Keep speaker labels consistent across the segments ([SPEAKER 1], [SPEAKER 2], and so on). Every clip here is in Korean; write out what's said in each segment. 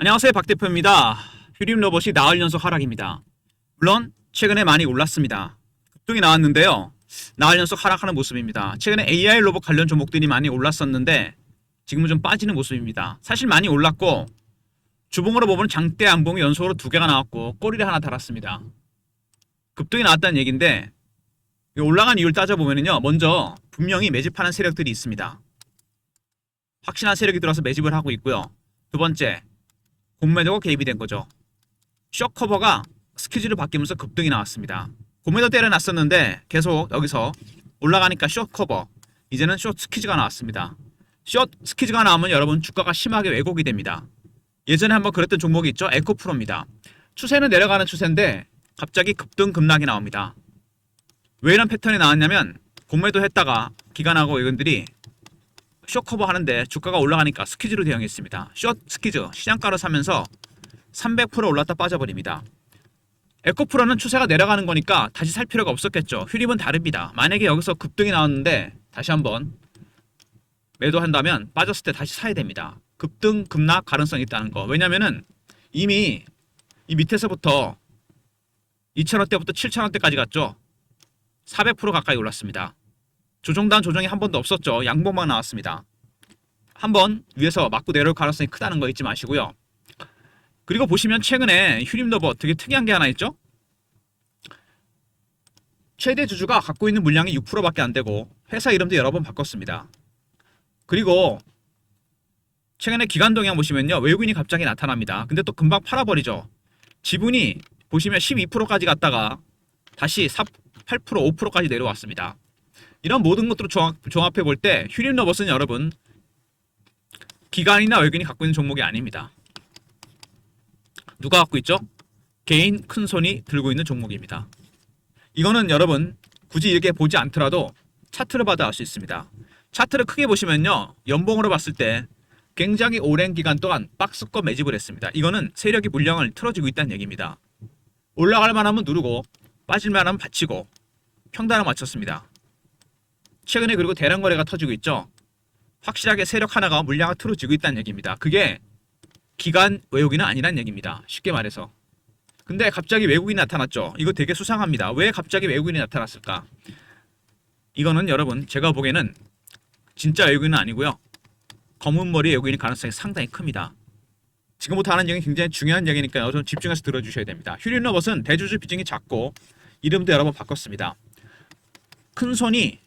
[SPEAKER 1] 안녕하세요, 박 대표입니다. 휴림 로봇이 나흘 연속 하락입니다. 물론 최근에 많이 올랐습니다. 급등이 나왔는데요. 나흘 연속 하락하는 모습입니다. 최근에 AI 로봇 관련 종목들이 많이 올랐었는데 지금은 좀 빠지는 모습입니다. 사실 많이 올랐고 주봉으로 보면 장대 안봉이 연속으로 2개가 나왔고 꼬리를 하나 달았습니다. 급등이 나왔다는 얘기인데 올라간 이유를 따져보면요. 먼저 분명히 매집하는 세력들이 있습니다. 확실한 세력이 들어서 매집을 하고 있고요. 두 번째, 공매도가 개입이 된 거죠. 숏커버가 스퀴즈를 바뀌면서 급등이 나왔습니다. 공매도 때려놨었는데 계속 여기서 올라가니까 숏커버, 이제는 숏 스퀴즈가 나왔습니다. 숏 스퀴즈가 나오면 여러분 주가가 심하게 왜곡이 됩니다. 예전에 한번 그랬던 종목이 있죠. 에코프로입니다. 추세는 내려가는 추세인데 갑자기 급등 급락이 나옵니다. 왜 이런 패턴이 나왔냐면 공매도 했다가 기관하고 외국인들이 숏커버 하는데 주가가 올라가니까 스퀴즈로 대응했습니다. 숏 스퀴즈 시장가로 사면서 300% 올랐다 빠져버립니다. 에코프로는 추세가 내려가는 거니까 다시 살 필요가 없었겠죠. 휴림은 다릅니다. 만약에 여기서 급등이 나왔는데 다시 한번 매도한다면 빠졌을 때 다시 사야 됩니다. 급등 급락 가능성이 있다는 거. 왜냐면은 이미 이 밑에서부터 2,000원대부터 7,000원대까지 갔죠. 400% 가까이 올랐습니다. 조정단 조정이 한 번도 없었죠. 양봉만 나왔습니다. 한번 위에서 맞고 내려올 가능성이 크다는 거 잊지 마시고요. 그리고 보시면 최근에 휴림로봇 되게 특이한 게 하나 있죠. 최대 주주가 갖고 있는 물량이 6%밖에 안 되고 회사 이름도 여러 번 바꿨습니다. 그리고 최근에 기관 동향 보시면요. 외국인이 갑자기 나타납니다. 근데 또 금방 팔아버리죠. 지분이 보시면 12%까지 갔다가 다시 8%, 5%까지 내려왔습니다. 이런 모든 것들을 종합해 볼 때 휴림로봇은 여러분 기관이나 외국인이 갖고 있는 종목이 아닙니다. 누가 갖고 있죠? 개인 큰손이 들고 있는 종목입니다. 이거는 여러분 굳이 이렇게 보지 않더라도 차트를 봐도 알 수 있습니다. 차트를 크게 보시면요. 연봉으로 봤을 때 굉장히 오랜 기간 동안 박스권 매집을 했습니다. 이거는 세력이 물량을 틀어주고 있다는 얘기입니다. 올라갈 만하면 누르고 빠질 만하면 받치고 평단을 맞췄습니다. 최근에 그리고 대량 거래가 터지고 있죠. 확실하게 세력 하나가 물량을 틀어주고 있다는 얘기입니다. 그게 기관 외국인은 아니란 얘기입니다. 쉽게 말해서. 근데 갑자기 외국인이 나타났죠. 이거 되게 수상합니다. 왜 갑자기 외국인이 나타났을까? 이거는 여러분 제가 보기에는 진짜 외국인은 아니고요. 검은 머리 외국인일 가능성이 상당히 큽니다. 지금부터 하는 얘기는 굉장히 중요한 얘기니까요. 좀 집중해서 들어주셔야 됩니다. 휴림로봇은 대주주 비중이 작고 이름도 여러 번 바꿨습니다. 큰 손이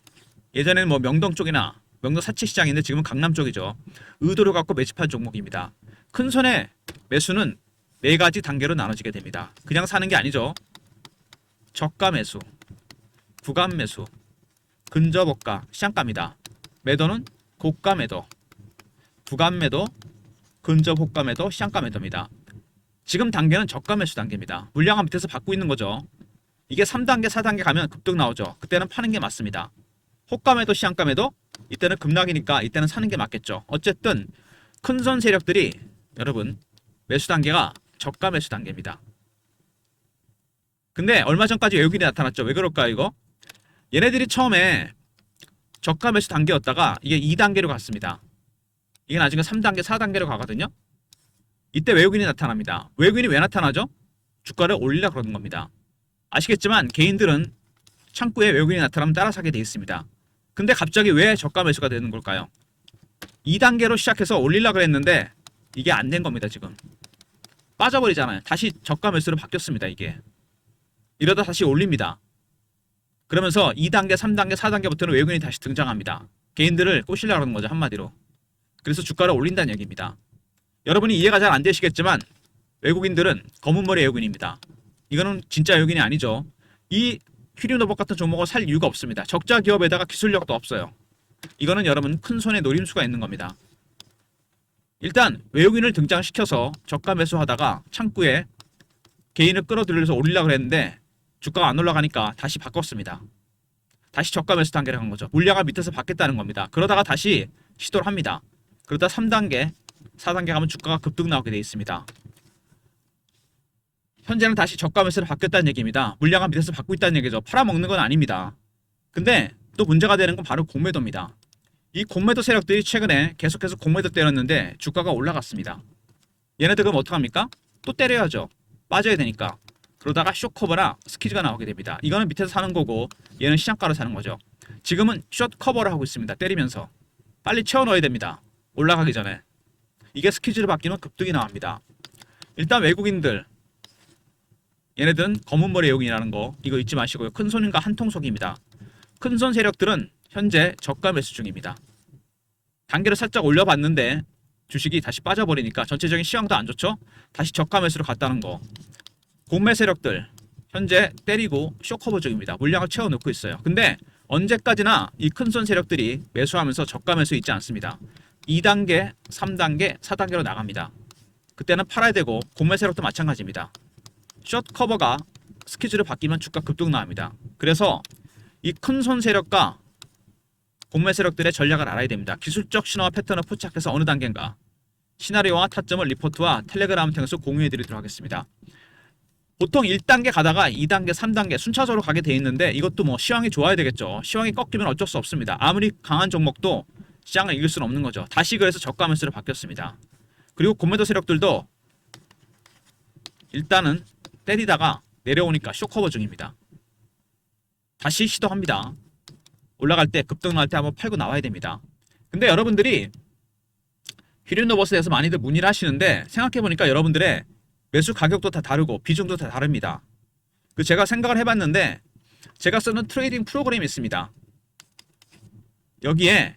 [SPEAKER 1] 예전에는 뭐 명동 쪽이나 명동 사채 시장인데 지금은 강남 쪽이죠. 의도를 갖고 매집한 종목입니다. 큰 손의 매수는 4가지 단계로 나눠지게 됩니다. 그냥 사는 게 아니죠. 저가 매수, 구간 매수, 근접호가, 시장가입니다. 매도는 고가 매도, 구간 매도, 근접호가 매도, 시장가 매도입니다. 지금 단계는 저가 매수 단계입니다. 물량은 밑에서 받고 있는 거죠. 이게 3단계, 4단계 가면 급등 나오죠. 그때는 파는 게 맞습니다. 호가 매도, 시장가 매도, 이때는 급락이니까 이때는 사는 게 맞겠죠. 어쨌든 큰손 세력들이 여러분 매수 단계가 저가 매수 단계입니다. 근데 얼마 전까지 외국인이 나타났죠. 왜 그럴까요 이거? 얘네들이 처음에 저가 매수 단계였다가 이게 2단계로 갔습니다. 이게 나중에 3단계, 4단계로 가거든요. 이때 외국인이 나타납니다. 외국인이 왜 나타나죠? 주가를 올리려고 그러는 겁니다. 아시겠지만 개인들은 창구에 외국인이 나타나면 따라 사게 돼 있습니다. 근데 갑자기 왜 저가 매수가 되는 걸까요? 2단계로 시작해서 올리려고 했는데 이게 안 된 겁니다. 지금 빠져버리잖아요. 다시 저가 매수로 바뀌었습니다. 이게 이러다 다시 올립니다. 그러면서 2단계, 3단계, 4단계부터는 외국인이 다시 등장합니다. 개인들을 꼬시려고 하는 거죠. 한마디로. 그래서 주가를 올린다는 얘기입니다. 여러분이 이해가 잘 안 되시겠지만 외국인들은 검은 머리 외국인입니다. 이거는 진짜 외국인이 아니죠. 이 휴림로봇 같은 종목을 살 이유가 없습니다. 적자 기업에다가 기술력도 없어요. 이거는 여러분 큰 손에 노림수가 있는 겁니다. 일단 외국인을 등장시켜서 저가 매수하다가 창구에 개인을 끌어들여서 올리려고 했는데 주가가 안 올라가니까 다시 바꿨습니다. 다시 저가 매수 단계를 간 거죠. 물량을 밑에서 받겠다는 겁니다. 그러다가 다시 시도를 합니다. 그러다 3단계, 4단계 가면 주가가 급등 나오게 되어 있습니다. 현재는 다시 저가 매수를 받겠다는 얘기입니다. 물량을 밑에서 받고 있다는 얘기죠. 팔아먹는 건 아닙니다. 근데 또 문제가 되는 건 바로 공매도입니다. 이 공매도 세력들이 최근에 계속해서 공매도 때렸는데 주가가 올라갔습니다. 얘네들 그럼 어떡합니까? 또 때려야죠. 빠져야 되니까. 그러다가 숏커버나 스퀴즈가 나오게 됩니다. 이거는 밑에서 사는 거고 얘는 시장가로 사는 거죠. 지금은 숏커버를 하고 있습니다. 때리면서. 빨리 채워 넣어야 됩니다. 올라가기 전에. 이게 스퀴즈를 바뀌면 급등이 나옵니다. 일단 외국인들 얘네들은 검은머리 외국인이라는 거 이거 잊지 마시고요. 큰손인가 한통속입니다. 큰손 세력들은 현재 저가 매수 중입니다. 단계를 살짝 올려봤는데 주식이 다시 빠져버리니까 전체적인 시황도 안 좋죠. 다시 저가 매수로 갔다는 거. 공매 세력들 현재 때리고 쇼커버 중입니다. 물량을 채워놓고 있어요. 근데 언제까지나 이 큰손 세력들이 매수하면서 저가 매수 있지 않습니다. 2단계, 3단계, 4단계로 나갑니다. 그때는 팔아야 되고 공매 세력도 마찬가지입니다. 숏 커버가 스퀴즈로 바뀌면 주가 급등 나옵니다. 그래서 이 큰손 세력과 공매 세력들의 전략을 알아야 됩니다. 기술적 신호와 패턴을 포착해서 어느 단계인가 시나리오와 타점을 리포트와 텔레그램 통해서 공유해 드리도록 하겠습니다. 보통 1단계 가다가 2단계, 3단계 순차적으로 가게 돼 있는데 이것도 뭐 시황이 좋아야 되겠죠. 시황이 꺾이면 어쩔 수 없습니다. 아무리 강한 종목도 시장을 이길 수는 없는 거죠. 다시 그래서 저가 매수로 바뀌었습니다. 그리고 공매도 세력들도 일단은 때리다가 내려오니까 쇼커버 중입니다. 다시 시도합니다. 올라갈 때 급등 나올 때 한번 팔고 나와야 됩니다. 근데 여러분들이 휘린로버스에 대해서 많이들 문의를 하시는데 생각해보니까 여러분들의 매수 가격도 다 다르고 비중도 다 다릅니다. 그 제가 생각을 해봤는데 제가 쓰는 트레이딩 프로그램이 있습니다. 여기에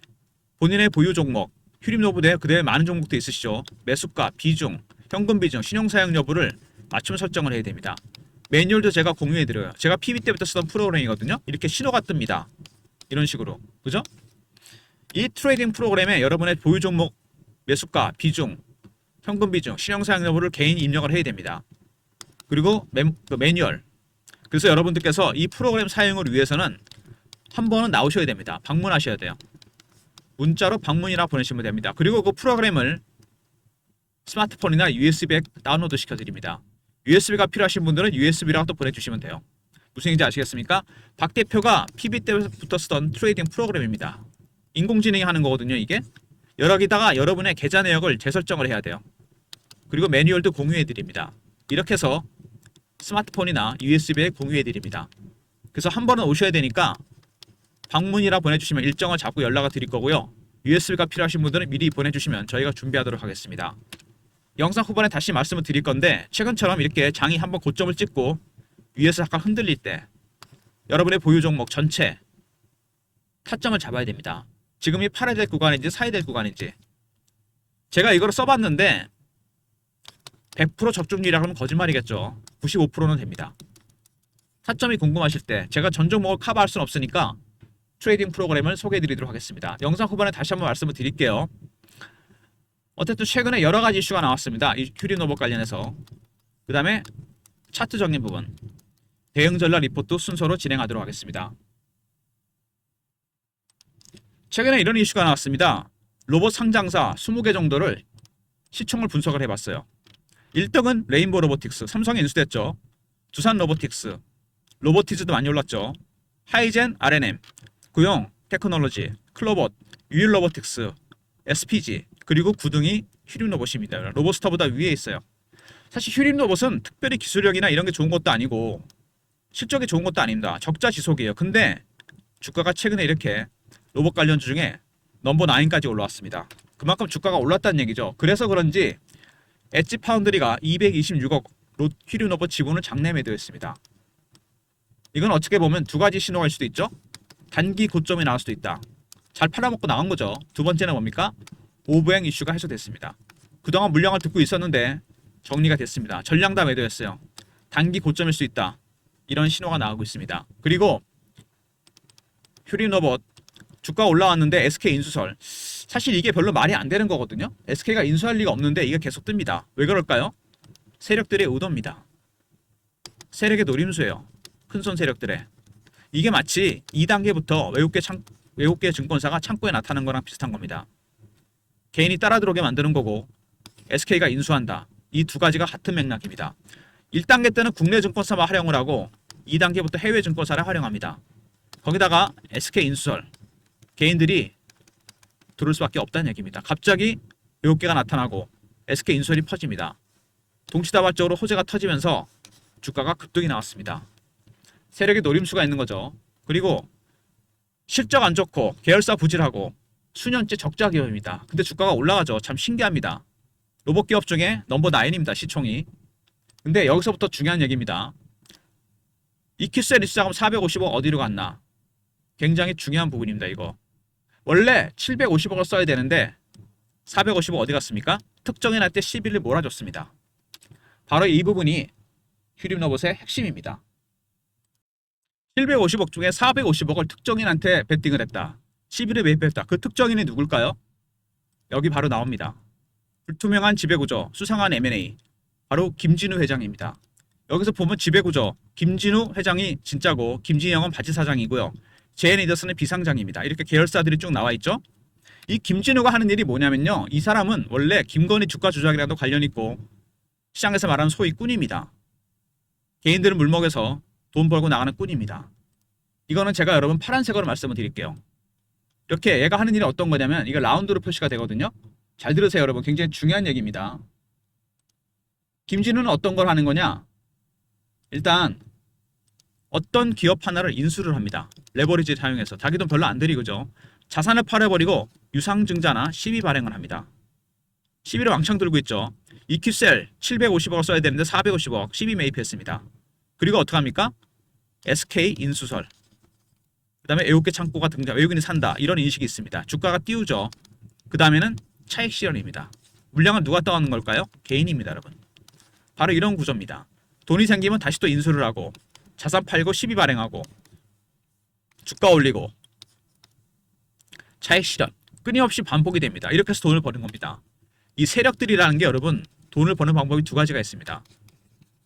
[SPEAKER 1] 본인의 보유 종목, 휘린로버에 그대로 많은 종목도 있으시죠. 매수가, 비중, 현금 비중, 신용 사용 여부를 맞춤 설정을 해야 됩니다. 매뉴얼도 제가 공유해드려요. 제가 PB 때부터 쓰던 프로그램이거든요. 이렇게 신호가 뜹니다. 이런 식으로. 그죠? 이 트레이딩 프로그램에 여러분의 보유 종목, 매수가, 비중, 현금 비중, 신용 사용 여부를 개인 입력을 해야 됩니다. 그리고 매뉴얼. 그래서 여러분들께서 이 프로그램 사용을 위해서는 한 번은 나오셔야 됩니다. 방문하셔야 돼요. 문자로 방문이라 보내시면 됩니다. 그리고 그 프로그램을 스마트폰이나 USB에 다운로드 시켜드립니다. USB가 필요하신 분들은 USB라고 또 보내주시면 돼요. 무슨 얘기인지 아시겠습니까? 박 대표가 PB 때부터 쓰던 트레이딩 프로그램입니다. 인공지능이 하는 거거든요. 이게 여기다가 여러분의 계좌 내역을 재설정을 해야 돼요. 그리고 매뉴얼도 공유해드립니다. 이렇게 해서 스마트폰이나 USB에 공유해드립니다. 그래서 한 번은 오셔야 되니까 방문이라 보내주시면 일정을 잡고 연락을 드릴 거고요. USB가 필요하신 분들은 미리 보내주시면 저희가 준비하도록 하겠습니다. 영상 후반에 다시 말씀을 드릴 건데 최근처럼 이렇게 장이 한번 고점을 찍고 위에서 약간 흔들릴 때 여러분의 보유 종목 전체 타점을 잡아야 됩니다. 지금이 팔아야 될 구간인지 사야 될 구간인지. 제가 이걸 써봤는데 100% 적중률이라고 하면 거짓말이겠죠. 95%는 됩니다. 타점이 궁금하실 때 제가 전 종목을 커버할 수는 없으니까 트레이딩 프로그램을 소개해드리도록 하겠습니다. 영상 후반에 다시 한번 말씀을 드릴게요. 어쨌든 최근에 여러 가지 이슈가 나왔습니다. 이 휘린로버 관련해서. 그 다음에 차트적인 부분. 대응 전략 리포트 순서로 진행하도록 하겠습니다. 최근에 이런 이슈가 나왔습니다. 로봇 상장사 20개 정도를 시총을 분석을 해봤어요. 1등은 레인보우 로보틱스, 삼성에 인수됐죠. 두산 로보틱스, 로보티즈도 많이 올랐죠. 하이젠 R&M, 구용 테크놀로지, 클로봇, 유일 로보틱스, SPG, 그리고 9등이 휘린 로봇입니다. 로봇스터보다 위에 있어요. 사실 휘린 로봇은 특별히 기술력이나 이런 게 좋은 것도 아니고 실적이 좋은 것도 아닙니다. 적자 지속이에요. 근데 주가가 최근에 이렇게 로봇 관련주 중에 넘버 9까지 올라왔습니다. 그만큼 주가가 올랐다는 얘기죠. 그래서 그런지 엣지 파운드리가 226억 휘린 로봇 지분을 장내 매도했습니다. 이건 어떻게 보면 두 가지 신호일 수도 있죠. 단기 고점이 나올 수도 있다. 잘 팔아먹고 나온 거죠. 두 번째는 뭡니까? 오브행 이슈가 해소됐습니다. 그동안 물량을 듣고 있었는데 정리가 됐습니다. 전량 다 매도했어요. 단기 고점일 수 있다. 이런 신호가 나오고 있습니다. 그리고 휘린로봇 주가 올라왔는데 SK 인수설. 사실 이게 별로 말이 안 되는 거거든요. SK가 인수할 리가 없는데 이게 계속 뜹니다. 왜 그럴까요? 세력들의 의도입니다. 세력의 노림수예요. 큰손 세력들의. 이게 마치 2단계부터 외국계 증권사가 창고에 나타나는 거랑 비슷한 겁니다. 개인이 따라 들어오게 만드는 거고 SK가 인수한다. 이 두 가지가 같은 맥락입니다. 1단계 때는 국내 증권사만 활용을 하고 2단계부터 해외 증권사를 활용합니다. 거기다가 SK 인수설. 개인들이 들어올 수밖에 없다는 얘기입니다. 갑자기 외국계가 나타나고 SK 인수설이 퍼집니다. 동시다발적으로 호재가 터지면서 주가가 급등이 나왔습니다. 세력의 노림수가 있는 거죠. 그리고 실적 안 좋고 계열사 부실하고 수년째 적자 기업입니다. 근데 주가가 올라가죠. 참 신기합니다. 로봇 기업 중에 넘버 9입니다. 시총이. 근데 여기서부터 중요한 얘기입니다. EQ셀 입시자금 450억 어디로 갔나? 굉장히 중요한 부분입니다. 이거. 원래 750억을 써야 되는데 450억 어디 갔습니까? 특정해 날 때 11을 몰아줬습니다. 바로 이 부분이 휴림로봇의 핵심입니다. 750억 중에 450억을 특정인한테 베팅을 했다. 11에 매입했다. 그 특정인이 누굴까요? 여기 바로 나옵니다. 불투명한 지배구조, 수상한 M&A. 바로 김진우 회장입니다. 여기서 보면 지배구조, 김진우 회장이 진짜고 김진영은 바지사장이고요. 제이니더스는 비상장입니다. 이렇게 계열사들이 쭉 나와 있죠. 이 김진우가 하는 일이 뭐냐면요. 이 사람은 원래 김건희 주가 조작이랑도 관련 있고 시장에서 말하는 소위 꾼입니다. 개인들을 물먹여서 돈 벌고 나가는 꾼입니다. 이거는 제가 여러분 파란색으로 말씀을 드릴게요. 이렇게 얘가 하는 일이 어떤 거냐면 이거 라운드로 표시가 되거든요. 잘 들으세요 여러분. 굉장히 중요한 얘기입니다. 김진우는 어떤 걸 하는 거냐. 일단 어떤 기업 하나를 인수를 합니다. 레버리지 사용해서. 자기 돈 별로 안 들이고죠. 자산을 팔아버리고 유상증자나 시비 발행을 합니다. 시비를 왕창 들고 있죠. EQ셀 750억을 써야 되는데 450억 시비 매입했습니다. 그리고 어떡합니까? SK 인수설. 그 다음에 외국계 창고가 등장, 외국인이 산다. 이런 인식이 있습니다. 주가가 띄우죠. 그 다음에는 차익 실현입니다. 물량을 누가 떠안는 걸까요? 개인입니다, 여러분. 바로 이런 구조입니다. 돈이 생기면 다시 또 인수를 하고 자산 팔고 시비 발행하고 주가 올리고 차익 실현. 끊임없이 반복이 됩니다. 이렇게 해서 돈을 버는 겁니다. 이 세력들이라는 게 여러분 돈을 버는 방법이 두 가지가 있습니다.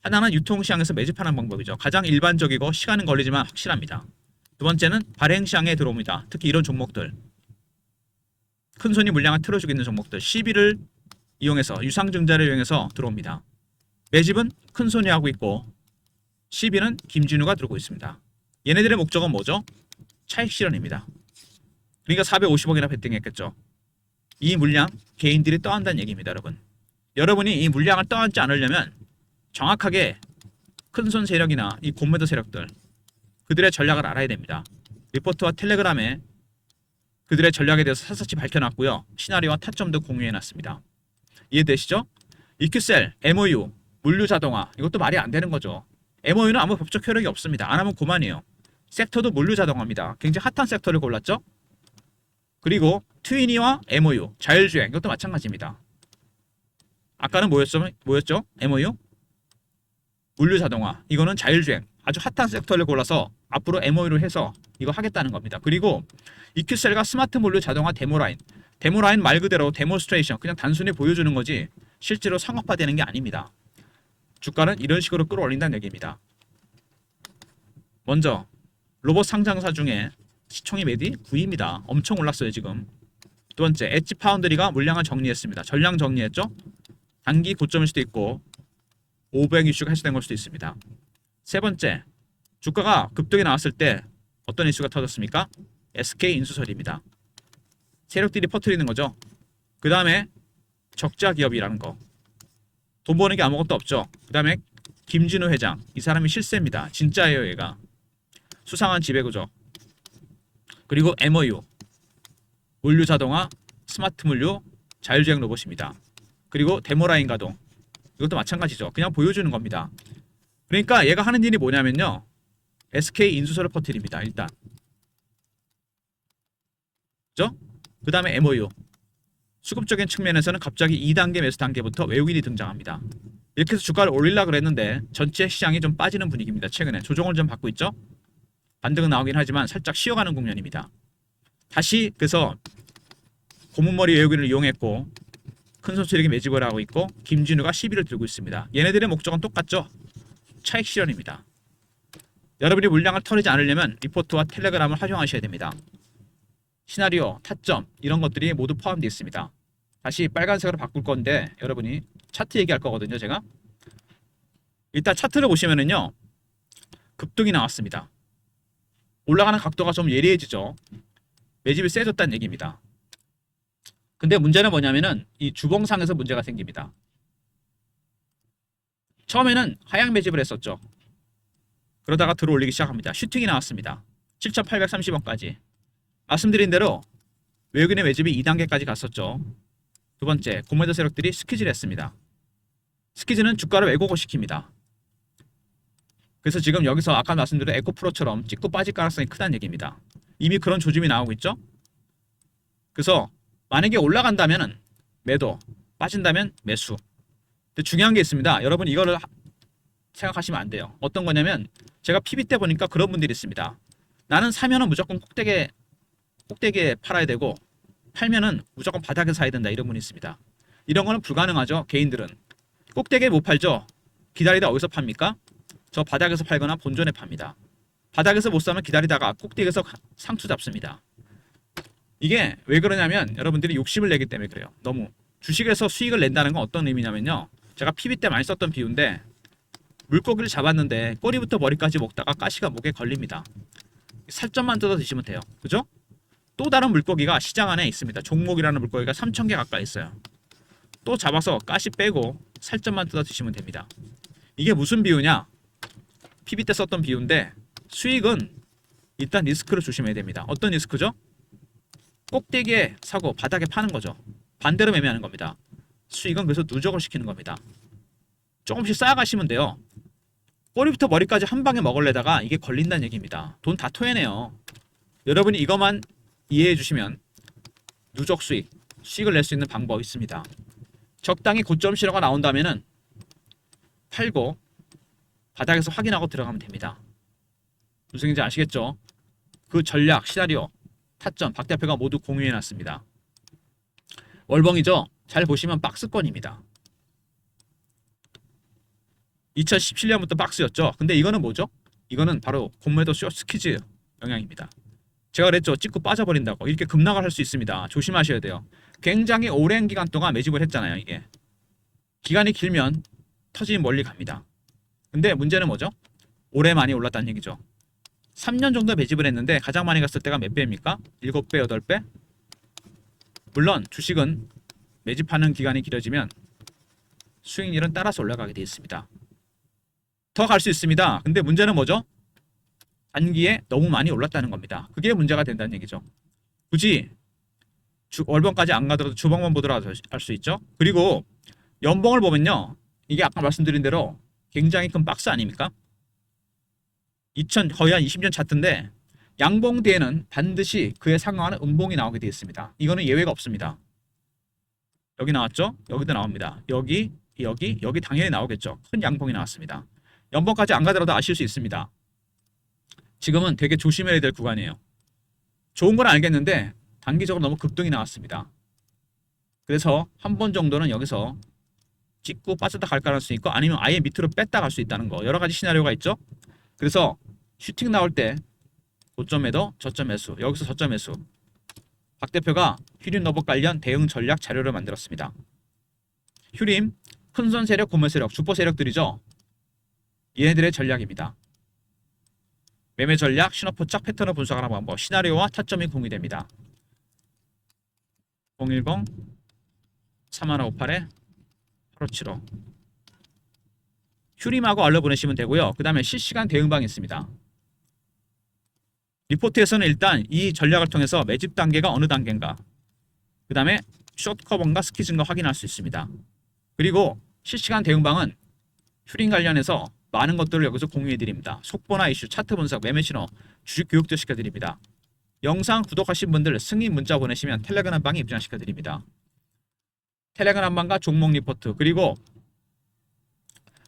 [SPEAKER 1] 하나는 유통시장에서 매집하는 방법이죠. 가장 일반적이고 시간은 걸리지만 확실합니다. 두 번째는 발행시장에 들어옵니다. 특히 이런 종목들. 큰손이 물량을 틀어주고 있는 종목들. 시비를 이용해서 유상증자를 이용해서 들어옵니다. 매집은 큰손이 하고 있고 시비는 김진우가 들고 있습니다. 얘네들의 목적은 뭐죠? 차익 실현입니다. 그러니까 450억이나 베팅했겠죠. 이 물량 개인들이 떠안다는 얘기입니다. 여러분. 여러분이 이 물량을 떠안지 않으려면 정확하게 큰손 세력이나 이 공매도 세력들 그들의 전략을 알아야 됩니다. 리포트와 텔레그램에 그들의 전략에 대해서 샅샅이 밝혀놨고요. 시나리오와 타점도 공유해놨습니다. 이해되시죠? EQ셀, MOU, 물류자동화 이것도 말이 안 되는 거죠. MOU는 아무 법적 효력이 없습니다. 안 하면 그만이에요. 섹터도 물류자동화입니다. 굉장히 핫한 섹터를 골랐죠? 그리고 트위니와 MOU, 자율주행 이것도 마찬가지입니다. 아까는 뭐였죠? MOU? 물류자동화 이거는 자율주행 아주 핫한 섹터를 골라서 앞으로 MOU를 해서 이거 하겠다는 겁니다. 그리고 EQ셀과 스마트 물류 자동화 데모라인 데모라인 말 그대로 데모스트레이션 그냥 단순히 보여주는 거지 실제로 상업화되는 게 아닙니다. 주가는 이런 식으로 끌어올린다는 얘기입니다. 먼저 로봇 상장사 중에 시총이 매디 9위입니다. 엄청 올랐어요 지금. 두 번째 엣지 파운드리가 물량을 정리했습니다. 전량 정리했죠. 단기 고점일 수도 있고 500 이슈가 해소된 걸 수도 있습니다. 세 번째 주가가 급등이 나왔을 때 어떤 이슈가 터졌습니까? SK 인수설입니다. 세력들이 퍼뜨리는 거죠. 그 다음에 적자 기업이라는 거. 돈 버는 게 아무것도 없죠. 그 다음에 김진우 회장. 이 사람이 실세입니다. 진짜예요 얘가. 수상한 지배구조. 그리고 MOU. 물류자동화, 스마트 물류, 자율주행 로봇입니다. 그리고 데모라인 가동. 이것도 마찬가지죠. 그냥 보여주는 겁니다. 그러니까 얘가 하는 일이 뭐냐면요. SK 인수설을 퍼뜨립니다. 일단. 그죠? 그 다음에 MOU. 수급적인 측면에서는 갑자기 2단계 매수 단계부터 외국인이 등장합니다. 이렇게 해서 주가를 올리려고 그랬는데 전체 시장이 좀 빠지는 분위기입니다. 최근에 조정을 좀 받고 있죠. 반등은 나오긴 하지만 살짝 쉬어가는 국면입니다. 다시 그래서 고문머리 외국인을 이용했고 큰손 세력이 매집을 하고 있고 김진우가 시비를 들고 있습니다. 얘네들의 목적은 똑같죠. 차익 실현입니다. 여러분이 물량을 털지 않으려면 리포트와 텔레그램을 활용하셔야 됩니다. 시나리오, 타점 이런 것들이 모두 포함되어 있습니다. 다시 빨간색으로 바꿀 건데 여러분이 차트 얘기할 거거든요. 제가 일단 차트를 보시면은요. 급등이 나왔습니다. 올라가는 각도가 좀 예리해지죠. 매집이 세졌다는 얘기입니다. 근데 문제는 뭐냐면은 이 주봉상에서 문제가 생깁니다. 처음에는 하향 매집을 했었죠. 그러다가 들어올리기 시작합니다. 슈팅이 나왔습니다. 7,830원까지. 말씀드린 대로 외국인의 매집이 2단계까지 갔었죠. 두 번째, 공매도 세력들이 스퀴즈를 했습니다. 스퀴즈는 주가를 왜곡을 시킵니다. 그래서 지금 여기서 아까 말씀드린 에코프로처럼 찍고 빠질 가능성이 크다는 얘기입니다. 이미 그런 조짐이 나오고 있죠. 그래서 만약에 올라간다면 매도, 빠진다면 매수. 근데 중요한 게 있습니다. 여러분 이거를 생각하시면 안 돼요. 어떤 거냐면 제가 PB 때 보니까 그런 분들이 있습니다. 나는 사면은 무조건 꼭대기에 팔아야 되고 팔면은 무조건 바닥에서 사야 된다 이런 분이 있습니다. 이런 거는 불가능하죠. 개인들은. 꼭대기에 못 팔죠. 기다리다 어디서 팝니까? 저 바닥에서 팔거나 본전에 팝니다. 바닥에서 못 사면 기다리다가 꼭대기에서 상투 잡습니다. 이게 왜 그러냐면 여러분들이 욕심을 내기 때문에 그래요. 너무. 주식에서 수익을 낸다는 건 어떤 의미냐면요. 제가 PB 때 많이 썼던 비유인데 물고기를 잡았는데 꼬리부터 머리까지 먹다가 가시가 목에 걸립니다. 살점만 뜯어 드시면 돼요. 그죠? 또 다른 물고기가 시장 안에 있습니다. 종목이라는 물고기가 3,000개 가까이 있어요. 또 잡아서 가시 빼고 살점만 뜯어 드시면 됩니다. 이게 무슨 비유냐? PB 때 썼던 비유인데 수익은 일단 리스크를 조심해야 됩니다. 어떤 리스크죠? 꼭대기에 사고 바닥에 파는 거죠. 반대로 매매하는 겁니다. 수익은 그래서 누적을 시키는 겁니다. 조금씩 쌓아가시면 돼요. 꼬리부터 머리까지 한 방에 먹으려다가 이게 걸린다는 얘기입니다. 돈 다 토해내요. 여러분이 이것만 이해해 주시면 누적 수익을 낼 수 있는 방법이 있습니다. 적당히 고점 신호가 나온다면은 팔고 바닥에서 확인하고 들어가면 됩니다. 무슨 얘기인지 아시겠죠? 그 전략, 시나리오, 타점, 박 대표가 모두 공유해 놨습니다. 월봉이죠? 잘 보시면 박스권입니다. 2017년부터 박스였죠. 근데 이거는 뭐죠? 이거는 바로 공매도 숏 스퀴즈 영향입니다. 제가 그랬죠. 찍고 빠져버린다고. 이렇게 급락을 할 수 있습니다. 조심하셔야 돼요. 굉장히 오랜 기간 동안 매집을 했잖아요. 이게. 기간이 길면 터지기 멀리 갑니다. 근데 문제는 뭐죠? 오래 많이 올랐다는 얘기죠. 3년 정도 매집을 했는데 가장 많이 갔을 때가 몇 배입니까? 7배, 8배? 물론 주식은 매집하는 기간이 길어지면 수익률은 따라서 올라가게 되어 있습니다. 더 갈 수 있습니다. 근데 문제는 뭐죠? 단기에 너무 많이 올랐다는 겁니다. 그게 문제가 된다는 얘기죠. 굳이 월봉까지 안 가더라도 주봉만 보더라도 알 수 있죠. 그리고 연봉을 보면요. 이게 아까 말씀드린 대로 굉장히 큰 박스 아닙니까? 거의 한 20년 차트인데 양봉 뒤에는 반드시 그에 상응하는 음봉이 나오게 되어 있습니다. 이거는 예외가 없습니다. 여기 나왔죠? 여기도 나옵니다. 여기 당연히 나오겠죠. 큰 양봉이 나왔습니다. 연봉까지 안 가더라도 아실 수 있습니다. 지금은 되게 조심해야 될 구간이에요. 좋은 건 알겠는데 단기적으로 너무 급등이 나왔습니다. 그래서 한 번 정도는 여기서 찍고 빠졌다 갈 가능성이 있고 아니면 아예 밑으로 뺐다 갈 수 있다는 거. 여러 가지 시나리오가 있죠. 그래서 슈팅 나올 때 고점 매도, 저점 매수, 여기서 저점 매수. 박 대표가 휴림 너봇 관련 대응 전략 자료를 만들었습니다. 휴림, 큰손 세력, 고매 세력, 주포 세력들이죠. 얘네들의 전략입니다. 매매 전략, 신호 포착, 패턴을 분석하는 방법, 시나리오와 타점이 공유됩니다. 010-3158-8575 휴림하고 알려 보내시면 되고요. 그 다음에 실시간 대응방이 있습니다. 리포트에서는 일단 이 전략을 통해서 매집 단계가 어느 단계인가, 그 다음에 숏 커버인가 스퀴즈인가 확인할 수 있습니다. 그리고 실시간 대응방은 휴림 관련해서 많은 것들을 여기서 공유해 드립니다. 속보나 이슈, 차트 분석, 매매 신호, 주식 교육도 시켜드립니다. 영상 구독하신 분들 승인 문자 보내시면 텔레그램 방에 입장시켜 드립니다. 텔레그램 방과 종목 리포트, 그리고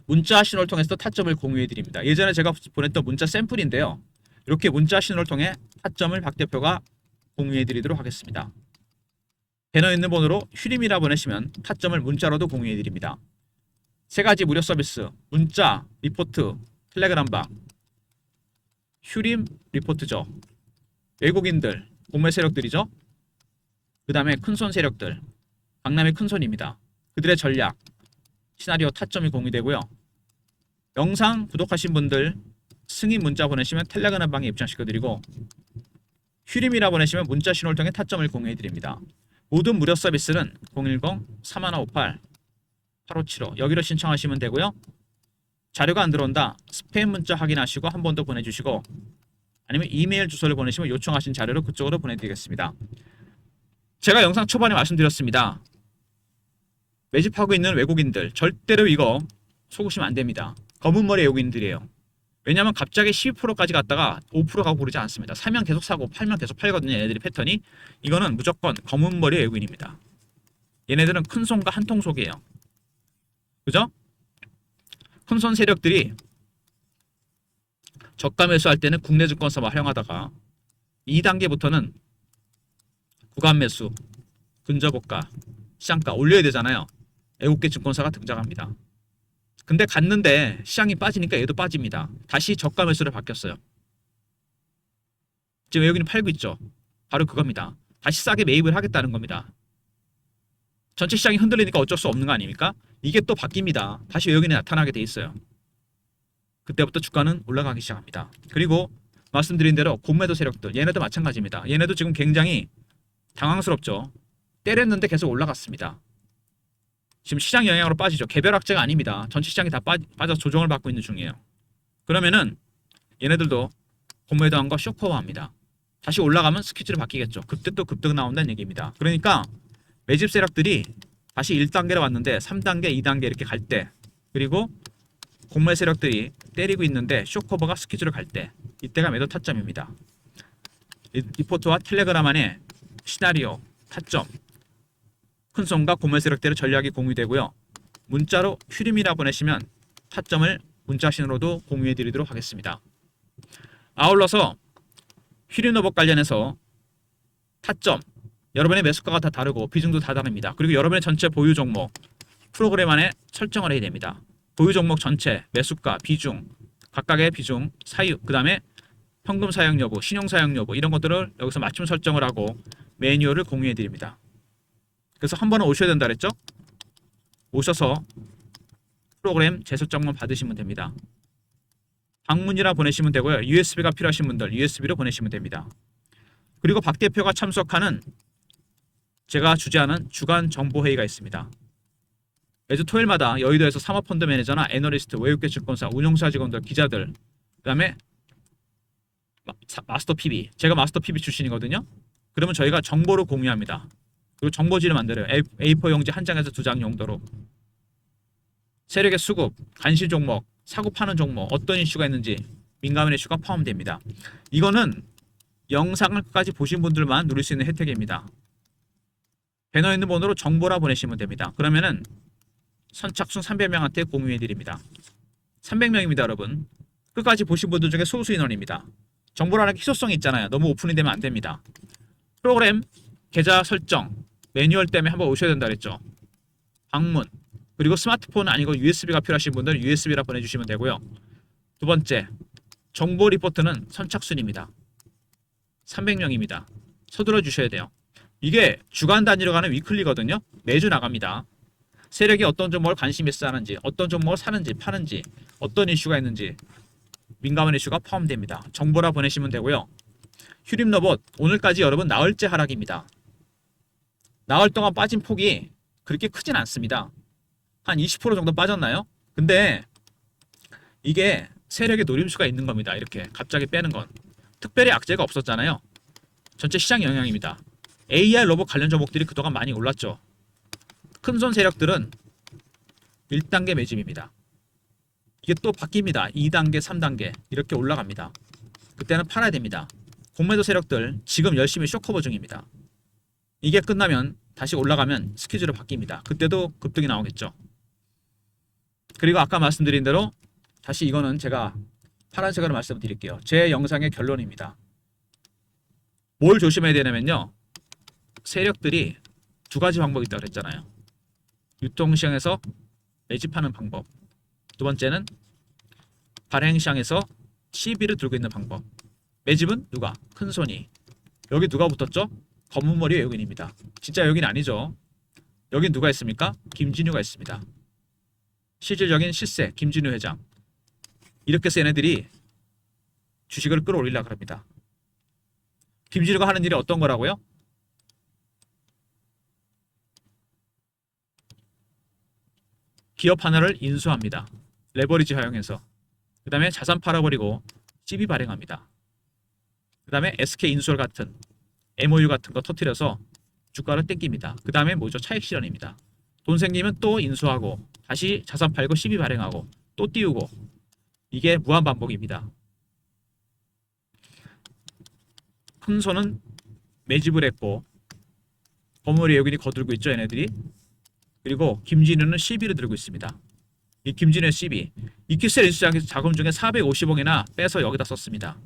[SPEAKER 1] 문자 신호를 통해서 타점을 공유해 드립니다. 예전에 제가 보냈던 문자 샘플인데요. 이렇게 문자 신호를 통해 타점을 박 대표가 공유해 드리도록 하겠습니다. 배너 있는 번호로 휴림이라 보내시면 타점을 문자로도 공유해 드립니다. 세 가지 무료 서비스, 문자, 리포트, 텔레그램 방. 휴림 리포트죠. 외국인들, 공매 세력들이죠. 그 다음에 큰손 세력들, 강남의 큰손입니다. 그들의 전략, 시나리오 타점이 공유되고요. 영상 구독하신 분들 승인 문자 보내시면 텔레그램 방에 입장시켜드리고 휴림이라 보내시면 문자 신호를 통해 타점을 공유해드립니다. 모든 무료 서비스는 010-3158-8575 여기로 신청하시면 되고요. 자료가 안 들어온다. 스팸 문자 확인하시고 한 번 더 보내주시고 아니면 이메일 주소를 보내시면 요청하신 자료를 그쪽으로 보내드리겠습니다. 제가 영상 초반에 말씀드렸습니다. 매집하고 있는 외국인들 절대로 이거 속으시면 안 됩니다. 검은 머리 외국인들이에요. 왜냐하면 갑자기 12%까지 갔다가 5% 가고 그러지 않습니다. 사면 계속 사고 팔면 계속 팔거든요. 얘네들이 패턴이. 이거는 무조건 검은 머리 외국인입니다. 얘네들은 큰 손과 한 통 속이에요. 그죠? 큰 손 세력들이 저가 매수할 때는 국내 증권사만 활용하다가 2단계부터는 구간 매수, 근저고가, 시장가 올려야 되잖아요. 애국계 증권사가 등장합니다. 근데 갔는데 시장이 빠지니까 얘도 빠집니다. 다시 저가 매수를 바뀌었어요. 지금 외국인이 팔고 있죠. 바로 그겁니다. 다시 싸게 매입을 하겠다는 겁니다. 전체 시장이 흔들리니까 어쩔 수 없는 거 아닙니까? 이게 또 바뀝니다. 다시 외국인이 나타나게 돼 있어요. 그때부터 주가는 올라가기 시작합니다. 그리고 말씀드린 대로 공매도 세력들 얘네도 마찬가지입니다. 얘네도 지금 굉장히 당황스럽죠. 때렸는데 계속 올라갔습니다. 지금 시장 영향으로 빠지죠. 개별 악재가 아닙니다. 전체 시장이 다 빠져서 조정을 받고 있는 중이에요. 그러면은 얘네들도 공매도한 거 쇼커버합니다. 다시 올라가면 스퀴즈로 바뀌겠죠. 그때 또 급등 나온다는 얘기입니다. 그러니까 매집 세력들이 다시 1단계로 왔는데 3단계, 2단계 이렇게 갈 때, 그리고 공매 세력들이 때리고 있는데 쇼커버가 스퀴즈로 갈 때, 이때가 매도 타점입니다. 리포트와 텔레그램 안에 시나리오, 타점, 큰손과 공매 세력들의 전략이 공유되고요. 문자로 휴림이라 보내시면 타점을 문자신으로도 공유해 드리도록 하겠습니다. 아울러서 휴림 로봇 관련해서 타점, 여러분의 매수가가 다 다르고 비중도 다 다릅니다. 그리고 여러분의 전체 보유 종목 프로그램 안에 설정을 해야 됩니다. 보유 종목 전체 매수가, 비중, 각각의 비중, 사유, 그 다음에 현금 사용 여부, 신용 사용 여부 이런 것들을 여기서 맞춤 설정을 하고 매뉴얼을 공유해 드립니다. 그래서 한 번은 오셔야 된다 그랬죠? 오셔서 프로그램 재설정만 받으시면 됩니다. 방문이라 보내시면 되고요. USB가 필요하신 분들 USB로 보내시면 됩니다. 그리고 박 대표가 참석하는 제가 주재하는 주간 정보회의가 있습니다. 매주 토요일마다 여의도에서 사모펀드 매니저나 애널리스트, 외국계 증권사, 운용사 직원들, 기자들, 그 다음에 마스터 PB, 제가 마스터 PB 출신이거든요. 그러면 저희가 정보를 공유합니다. 그리고 정보지를 만들어요. A4 용지 한 장에서 2장 용도로. 세력의 수급, 간시 종목, 사고 파는 종목, 어떤 이슈가 있는지 민감한 이슈가 포함됩니다. 이거는 영상을 끝까지 보신 분들만 누릴 수 있는 혜택입니다. 배너 있는 번호로 정보라 보내시면 됩니다. 그러면은 선착순 300명한테 공유해 드립니다. 300명입니다, 여러분. 끝까지 보신 분들 중에 소수 인원입니다. 정보라는 희소성이 있잖아요. 너무 오픈이 되면 안 됩니다. 프로그램 계좌 설정, 매뉴얼 때문에 한번 오셔야 된다 그랬죠. 방문, 그리고 스마트폰은 아니고 USB가 필요하신 분들은 USB라 보내주시면 되고요. 두 번째, 정보 리포트는 선착순입니다. 300명입니다. 서둘러 주셔야 돼요. 이게 주간 단위로 가는 위클리거든요. 매주 나갑니다. 세력이 어떤 종목을 관심 있어 하는지, 어떤 종목을 사는지 파는지, 어떤 이슈가 있는지 민감한 이슈가 포함됩니다. 정보라 보내시면 되고요. 휴림 로봇 오늘까지 여러분 나흘째 하락입니다. 나흘 동안 빠진 폭이 그렇게 크진 않습니다. 한 20% 정도 빠졌나요? 근데 이게 세력의 노림수가 있는 겁니다. 이렇게 갑자기 빼는 건. 특별히 악재가 없었잖아요. 전체 시장 영향입니다. AR 로봇 관련 종목들이 그동안 많이 올랐죠. 큰손 세력들은 1단계 매집입니다. 이게 또 바뀝니다. 2단계, 3단계 이렇게 올라갑니다. 그때는 팔아야 됩니다. 공매도 세력들 지금 열심히 쇼커버 중입니다. 이게 끝나면 다시 올라가면 스퀴즈로 바뀝니다. 그때도 급등이 나오겠죠. 그리고 아까 말씀드린 대로 다시 이거는 제가 파란색으로 말씀드릴게요. 제 영상의 결론입니다. 뭘 조심해야 되냐면요. 세력들이 두 가지 방법이 있다고 그랬잖아요. 유통시장에서 매집하는 방법. 두 번째는 발행시장에서 시비를 들고 있는 방법. 매집은 누가? 큰손이. 여기 누가 붙었죠? 검은머리 외국인입니다. 진짜 외국인 아니죠. 여기 누가 있습니까? 김진유가 있습니다. 실질적인 실세 김진유 회장. 이렇게 해서 얘네들이 주식을 끌어올리려고 합니다. 김진유가 하는 일이 어떤 거라고요? 기업 하나를 인수합니다. 레버리지 활용해서. 그 다음에 자산 팔아버리고 CB 발행합니다. 그 다음에 SK인수월 같은 MOU 같은 거 터뜨려서 주가를 땡깁니다. 그 다음에 뭐죠? 차익 실현입니다. 돈 생기면 또 인수하고 다시 자산 팔고 CB 발행하고 또 띄우고 이게 무한 반복입니다. 큰손은 매집을 했고 버머리 외국인이 거들고 있죠, 얘네들이. 그리고 김진우는 CB를 들고 있습니다. 이 김진우의 CB 이퀴셀 인수 자금 중에 450억이나 빼서 여기다 썼습니다.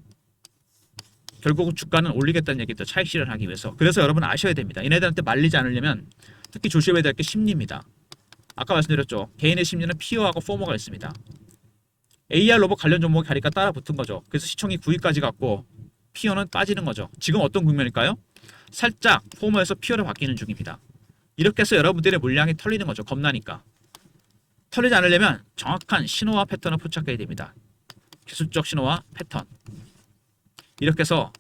[SPEAKER 1] 결국 주가는 올리겠다는 얘기죠. 차익 실현하기 위해서. 그래서 여러분 아셔야 됩니다. 얘네들한테 말리지 않으려면 특히 조심해야 될 게 심리입니다. 아까 말씀드렸죠. 개인의 심리는 피어하고 포머가 있습니다. AR 로봇 관련 종목이 가니까 따라 붙은 거죠. 그래서 시총이 9위까지 갔고 피어는 빠지는 거죠. 지금 어떤 국면일까요? 살짝 포머에서 피어로 바뀌는 중입니다. 이렇게 해서 여러분들의 물량이 털리는 거죠. 겁나니까. 털리지 않으려면 정확한 신호와 패턴을 포착해야 됩니다. 기술적 신호와 패턴. 이렇게 해서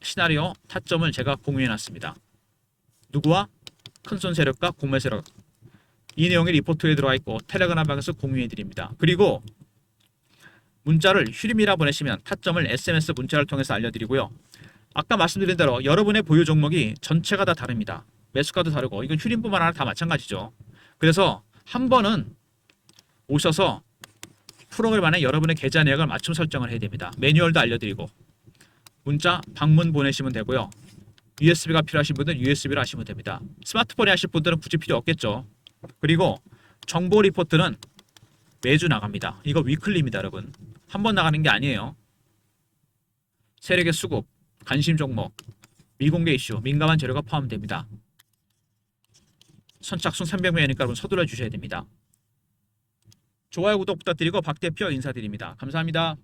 [SPEAKER 1] 시나리오 타점을 제가 공유해 놨습니다. 누구와? 큰손 세력과 공매 세력. 이 내용이 리포트에 들어와 있고 텔레그램 방에서 공유해 드립니다. 그리고 문자를 휴림이라 보내시면 타점을 SMS 문자를 통해서 알려드리고요. 아까 말씀드린 대로 여러분의 보유 종목이 전체가 다 다릅니다. 매수가도 다르고 이건 휴림뿐만 아니라 다 마찬가지죠. 그래서 한 번은 오셔서 프로그램 안에 여러분의 계좌 내역을 맞춤 설정을 해야 됩니다. 매뉴얼도 알려드리고 문자 방문 보내시면 되고요. USB가 필요하신 분들은 USB로 하시면 됩니다. 스마트폰에 하실 분들은 굳이 필요 없겠죠. 그리고 정보 리포트는 매주 나갑니다. 이거 위클리입니다, 여러분. 한 번 나가는 게 아니에요. 세력의 수급, 관심 종목, 미공개 이슈, 민감한 재료가 포함됩니다. 선착순 300명이니까 여러분 서둘러 주셔야 됩니다. 좋아요, 구독 부탁드리고 박 대표 인사드립니다. 감사합니다.